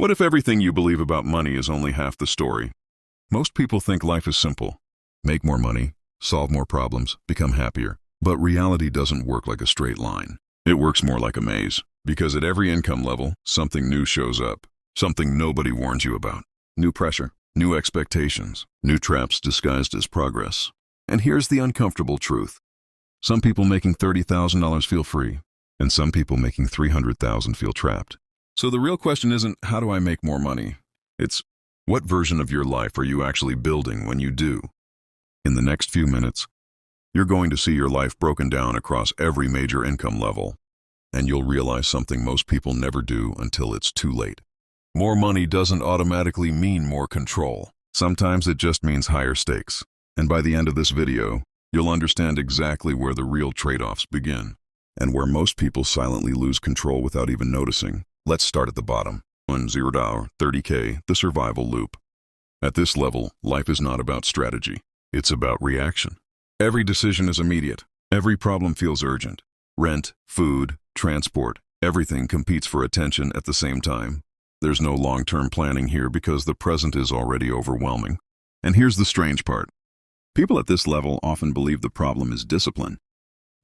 What if everything you believe about money is only half the story? Most people think life is simple. Make more money, solve more problems, become happier. But reality doesn't work like a straight line. It works more like a maze, because at every income level, something new shows up, something nobody warns you about. New pressure, new expectations, new traps disguised as progress. And here's the uncomfortable truth. Some people making $30,000 feel free, and some people making $300,000 feel trapped. So the real question isn't, how do I make more money? It's, what version of your life are you actually building when you do? In the next few minutes, you're going to see your life broken down across every major income level, and you'll realize something most people never do until it's too late. More money doesn't automatically mean more control. Sometimes it just means higher stakes. And by the end of this video, you'll understand exactly where the real trade-offs begin, and where most people silently lose control without even noticing. Let's start at the bottom. $10, $30K, the survival loop. At this level, life is not about strategy. It's about reaction. Every decision is immediate. Every problem feels urgent. Rent, food, transport, everything competes for attention at the same time. There's no long-term planning here because the present is already overwhelming. And here's the strange part. People at this level often believe the problem is discipline.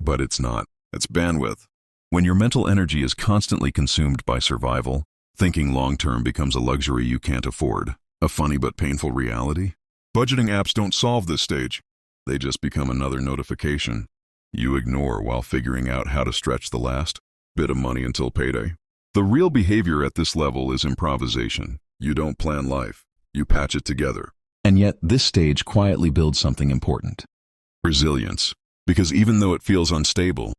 But it's not. It's bandwidth. When your mental energy is constantly consumed by survival, thinking long-term becomes a luxury you can't afford. A funny but painful reality? Budgeting apps don't solve this stage. They just become another notification you ignore while figuring out how to stretch the last bit of money until payday. The real behavior at this level is improvisation. You don't plan life. You patch it together. And yet, this stage quietly builds something important. Resilience. Because even though it feels unstable,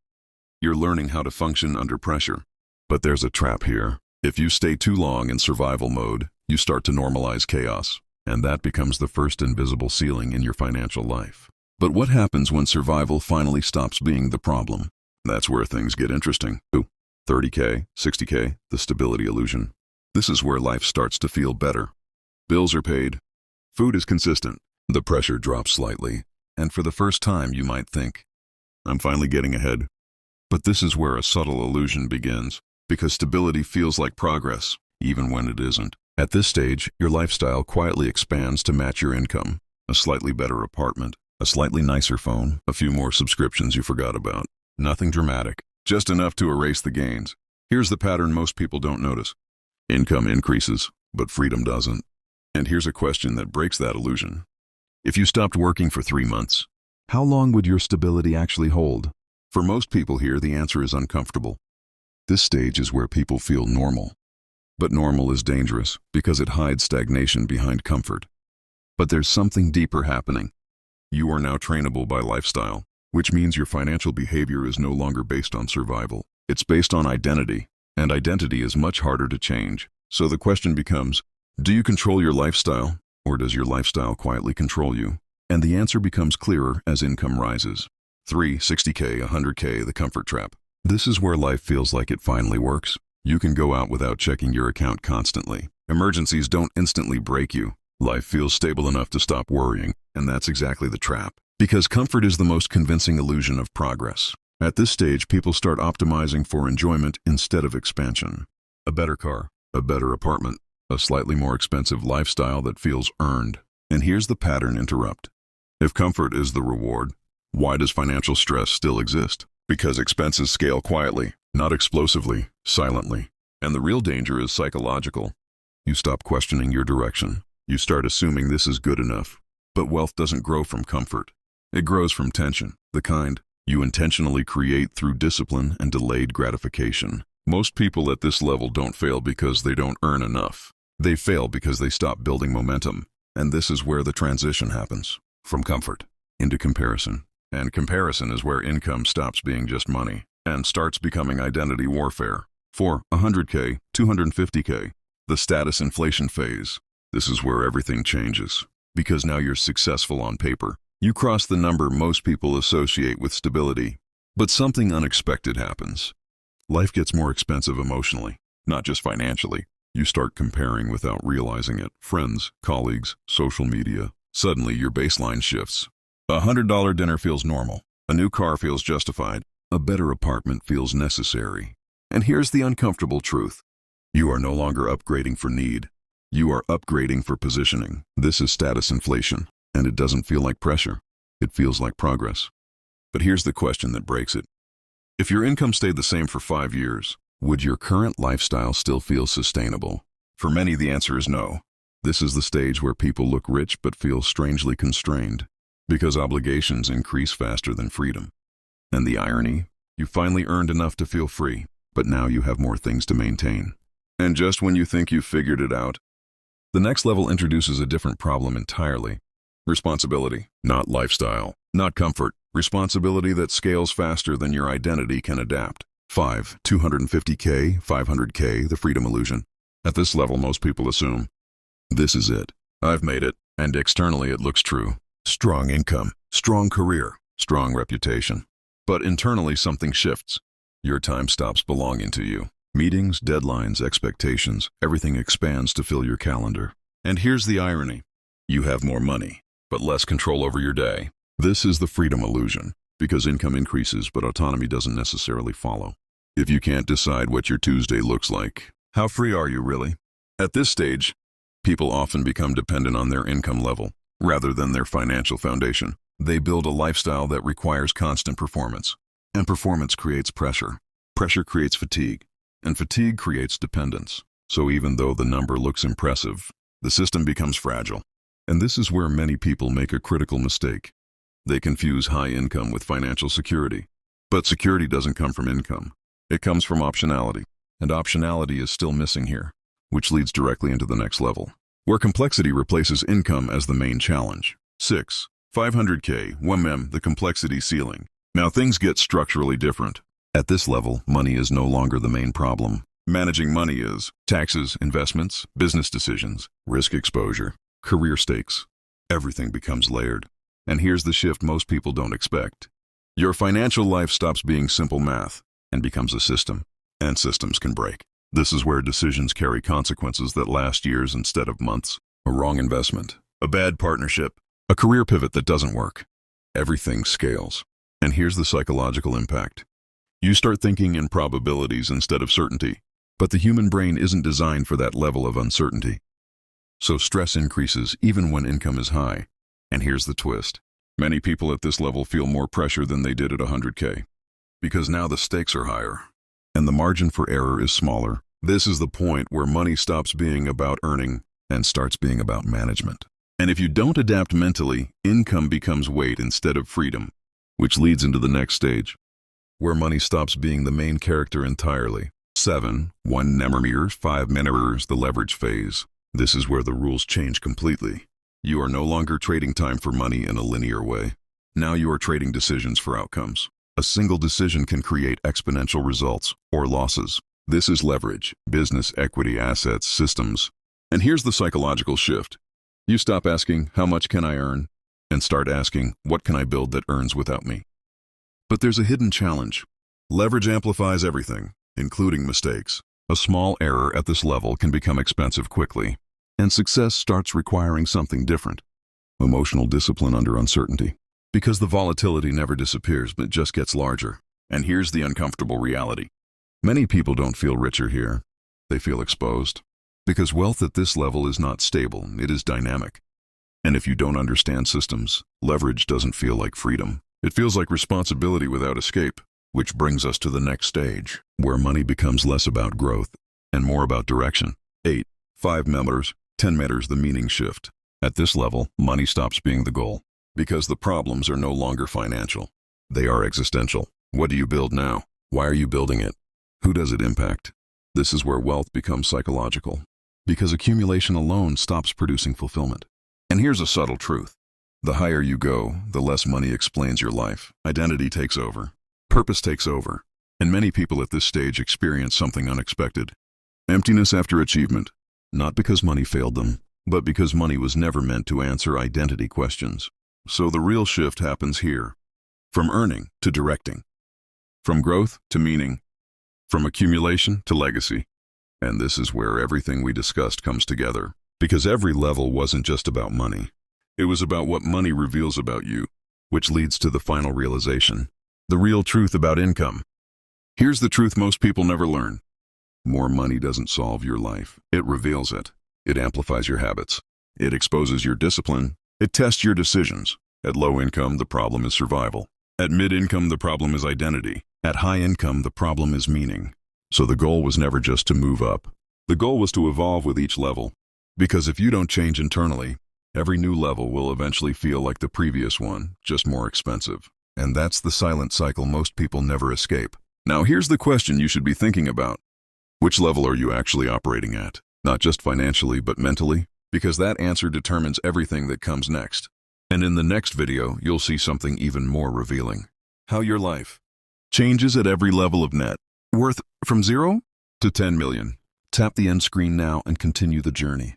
you're learning how to function under pressure. But there's a trap here. If you stay too long in survival mode, you start to normalize chaos, and that becomes the first invisible ceiling in your financial life. But what happens when survival finally stops being the problem? That's where things get interesting. 30K, 60K, the stability illusion. This is where life starts to feel better. Bills are paid. Food is consistent. The pressure drops slightly, and for the first time you might think, I'm finally getting ahead. But this is where a subtle illusion begins, because stability feels like progress, even when it isn't. At this stage, your lifestyle quietly expands to match your income. A slightly better apartment, a slightly nicer phone, a few more subscriptions you forgot about. Nothing dramatic, just enough to erase the gains. Here's the pattern most people don't notice. Income increases, but freedom doesn't. And here's a question that breaks that illusion. If you stopped working for 3 months, how long would your stability actually hold? For most people here, the answer is uncomfortable. This stage is where people feel normal. But normal is dangerous because it hides stagnation behind comfort. But there's something deeper happening. You are now trainable by lifestyle, which means your financial behavior is no longer based on survival. It's based on identity, and identity is much harder to change. So the question becomes, do you control your lifestyle, or does your lifestyle quietly control you? And the answer becomes clearer as income rises. 60K, 100K, the comfort trap. This is where life feels like it finally works. You can go out without checking your account constantly. Emergencies don't instantly break you. Life feels stable enough to stop worrying, and that's exactly the trap. Because comfort is the most convincing illusion of progress. At this stage, people start optimizing for enjoyment instead of expansion. A better car, a better apartment, a slightly more expensive lifestyle that feels earned. And here's the pattern interrupt. If comfort is the reward, why does financial stress still exist? Because expenses scale quietly, not explosively, silently. And the real danger is psychological. You stop questioning your direction. You start assuming this is good enough. But wealth doesn't grow from comfort. It grows from tension, the kind you intentionally create through discipline and delayed gratification. Most people at this level don't fail because they don't earn enough. They fail because they stop building momentum. And this is where the transition happens. From comfort into comparison. And comparison is where income stops being just money and starts becoming identity warfare. For 100K, 250K, the status inflation phase. This is where everything changes. Because now you're successful on paper. You cross the number most people associate with stability. But something unexpected happens. Life gets more expensive emotionally, not just financially. You start comparing without realizing it. Friends, colleagues, social media. Suddenly your baseline shifts. A $100 dinner feels normal. A new car feels justified. A better apartment feels necessary. And here's the uncomfortable truth. You are no longer upgrading for need. You are upgrading for positioning. This is status inflation, and it doesn't feel like pressure. It feels like progress. But here's the question that breaks it. If your income stayed the same for 5 years, would your current lifestyle still feel sustainable? For many, the answer is no. This is the stage where people look rich but feel strangely constrained, because obligations increase faster than freedom. And the irony, you finally earned enough to feel free, but now you have more things to maintain. And just when you think you've figured it out, the next level introduces a different problem entirely. Responsibility, not lifestyle, not comfort. Responsibility that scales faster than your identity can adapt. 5. 250K, 500K, the freedom illusion. At this level, most people assume, this is it. I've made it. And externally, it looks true. Strong income, strong career, strong reputation. But internally, something shifts. Your time stops belonging to you. Meetings, deadlines, expectations, everything expands to fill your calendar. And here's the irony. You have more money, but less control over your day. This is the freedom illusion, because income increases but autonomy doesn't necessarily follow. If you can't decide what your Tuesday looks like, how free are you really? At this stage, people often become dependent on their income level, rather than their financial foundation. They build a lifestyle that requires constant performance. And performance creates pressure. Pressure creates fatigue. And fatigue creates dependence. So even though the number looks impressive, the system becomes fragile. And this is where many people make a critical mistake. They confuse high income with financial security. But security doesn't come from income. It comes from optionality. And optionality is still missing here, which leads directly into the next level, where complexity replaces income as the main challenge. 6. 500K, 1M, the complexity ceiling. Now things get structurally different. At this level, money is no longer the main problem. Managing money is taxes, investments, business decisions, risk exposure, career stakes. Everything becomes layered. And here's the shift most people don't expect. Your financial life stops being simple math and becomes a system. And systems can break. This is where decisions carry consequences that last years instead of months. A wrong investment, a bad partnership, a career pivot that doesn't work. Everything scales. And here's the psychological impact. You start thinking in probabilities instead of certainty. But the human brain isn't designed for that level of uncertainty. So stress increases even when income is high. And here's the twist. Many people at this level feel more pressure than they did at 100K. Because now the stakes are higher. And the margin for error is smaller. This is the point where money stops being about earning and starts being about management. And if you don't adapt mentally, income becomes weight instead of freedom, which leads into the next stage, where money stops being the main character entirely. 7. 1 nanometers, 5 nanometers, the leverage phase. This is where the rules change completely. You are no longer trading time for money in a linear way. Now you are trading decisions for outcomes. A single decision can create exponential results or losses. This is leverage, business, equity, assets, systems. And here's the psychological shift. You stop asking, how much can I earn? And start asking, what can I build that earns without me? But there's a hidden challenge. Leverage amplifies everything, including mistakes. A small error at this level can become expensive quickly. And success starts requiring something different. Emotional discipline under uncertainty. Because the volatility never disappears, but just gets larger. And here's the uncomfortable reality. Many people don't feel richer here. They feel exposed. Because wealth at this level is not stable, it is dynamic. And if you don't understand systems, leverage doesn't feel like freedom. It feels like responsibility without escape. Which brings us to the next stage, where money becomes less about growth and more about direction. 8. 5 meters, 10 meters, the meaning shift. At this level, money stops being the goal. Because the problems are no longer financial. They are existential. What do you build now? Why are you building it? Who does it impact? This is where wealth becomes psychological. Because accumulation alone stops producing fulfillment. And here's a subtle truth. The higher you go, the less money explains your life. Identity takes over. Purpose takes over. And many people at this stage experience something unexpected. Emptiness after achievement. Not because money failed them, but because money was never meant to answer identity questions. So the real shift happens here. From earning to directing. From growth to meaning. From accumulation to legacy. And this is where everything we discussed comes together. Because every level wasn't just about money. It was about what money reveals about you, which leads to the final realization. The real truth about income. Here's the truth most people never learn. More money doesn't solve your life. It reveals it. It amplifies your habits. It exposes your discipline. It tests your decisions. At low income, the problem is survival. At mid-income, the problem is identity. At high income, the problem is meaning. So the goal was never just to move up. The goal was to evolve with each level. Because if you don't change internally, every new level will eventually feel like the previous one, just more expensive. And that's the silent cycle most people never escape. Now here's the question you should be thinking about. Which level are you actually operating at? Not just financially, but mentally? Because that answer determines everything that comes next. And in the next video, you'll see something even more revealing. How your life changes at every level of net worth from 0 to 10 million. Tap the end screen now and continue the journey.